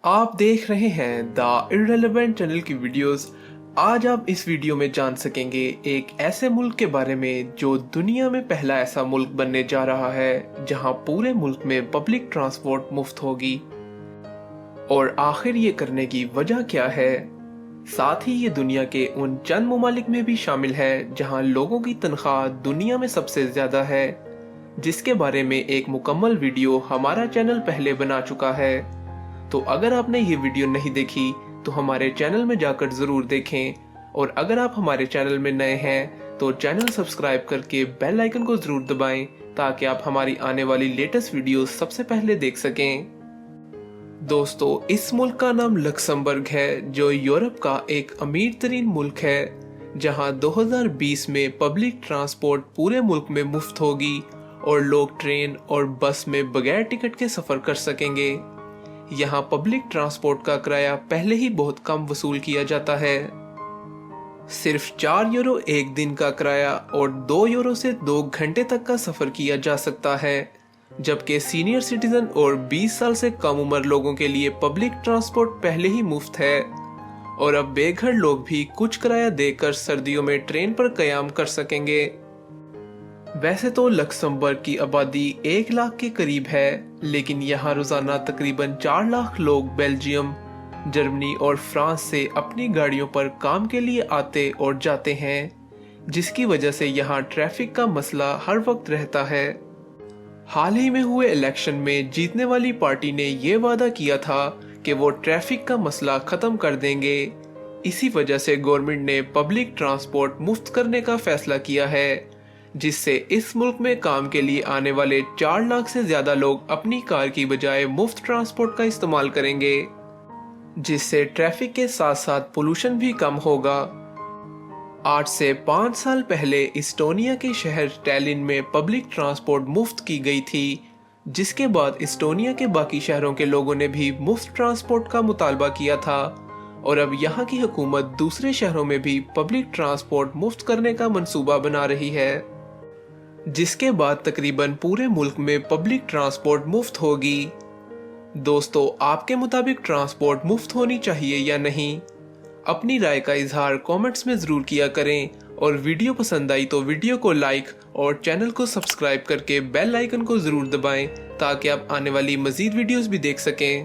आप देख रहे हैं द इररिलेवेंट चैनल की वीडियोस। आज आप इस वीडियो में जान सकेंगे एक ऐसे मुल्क के बारे में जो दुनिया में पहला ऐसा मुल्क बनने जा रहा है जहां पूरे मुल्क में पब्लिक ट्रांसपोर्ट मुफ्त होगी। और आखिर ये करने की वजह क्या है। साथ ही ये दुनिया के उन चंद ममालिक में भी शामिल है जहां लोगों की तनख्वाह दुनिया में सबसे ज्यादा है, जिसके बारे में एक मुकम्मल वीडियो हमारा चैनल पहले बना चुका है। तो अगर आपने ये वीडियो नहीं देखी तो हमारे चैनल में जाकर जरूर देखें, और अगर आप हमारे चैनल में नए हैं तो चैनल सब्सक्राइब करके बेल आइकन को जरूर दबाएं ताकि आप हमारी आने वाली लेटेस्ट वीडियो सबसे पहले देख सकें। दोस्तों, इस मुल्क का नाम लक्समबर्ग है, जो यूरोप का एक अमीर तरीन मुल्क है, जहां 2020 में पब्लिक ट्रांसपोर्ट पूरे मुल्क में मुफ्त होगी और लोग ट्रेन और बस में बगैर टिकट के सफर कर सकेंगे। यहाँ पब्लिक ट्रांसपोर्ट का किराया पहले ही बहुत कम वसूल किया जाता है। सिर्फ 4 यूरो एक दिन का किराया और 2 यूरो से 2 घंटे तक का सफर किया जा सकता है, जबकि सीनियर सिटीजन और 20 साल से कम उम्र लोगों के लिए पब्लिक ट्रांसपोर्ट पहले ही मुफ्त है। और अब बेघर लोग भी कुछ किराया देकर सर्दियों में ट्रेन पर कयाम कर सकेंगे। वैसे तो लक्समबर्ग की आबादी 1 लाख के करीब है, लेकिन यहाँ रोजाना तकरीबन 4 लाख लोग बेल्जियम, जर्मनी और फ्रांस से अपनी गाड़ियों पर काम के लिए आते और जाते हैं, जिसकी वजह से यहाँ ट्रैफिक का मसला हर वक्त रहता है। हाल ही में हुए इलेक्शन में जीतने वाली पार्टी ने ये वादा किया था कि वो ट्रैफिक का मसला खत्म कर देंगे। इसी वजह से गवर्नमेंट ने पब्लिक ट्रांसपोर्ट मुफ्त करने का फैसला किया है, जिससे इस मुल्क में काम के लिए आने वाले 4 लाख से ज्यादा लोग अपनी कार की बजाय मुफ्त ट्रांसपोर्ट का इस्तेमाल करेंगे, जिससे ट्रैफिक के साथ साथ पोल्यूशन भी कम होगा। आज से 5 साल पहले इस्टोनिया के शहर टैलिन में पब्लिक ट्रांसपोर्ट मुफ्त की गई थी, जिसके बाद इस्टोनिया के बाकी शहरों के लोगों ने भी मुफ्त ट्रांसपोर्ट का मुतालबा किया था, और अब यहाँ की हुकूमत दूसरे शहरों में भी पब्लिक ट्रांसपोर्ट मुफ्त करने का मंसूबा बना रही है, जिसके बाद तकरीबन पूरे मुल्क में पब्लिक ट्रांसपोर्ट मुफ्त होगी। दोस्तों, आपके मुताबिक ट्रांसपोर्ट मुफ्त होनी चाहिए या नहीं? अपनी राय का इजहार कमेंट्स में जरूर किया करें, और वीडियो पसंद आई तो वीडियो को लाइक और चैनल को सब्सक्राइब करके बेल आइकन को जरूर दबाएं ताकि आप आने वाली मजीद वीडियोस भी देख सकें।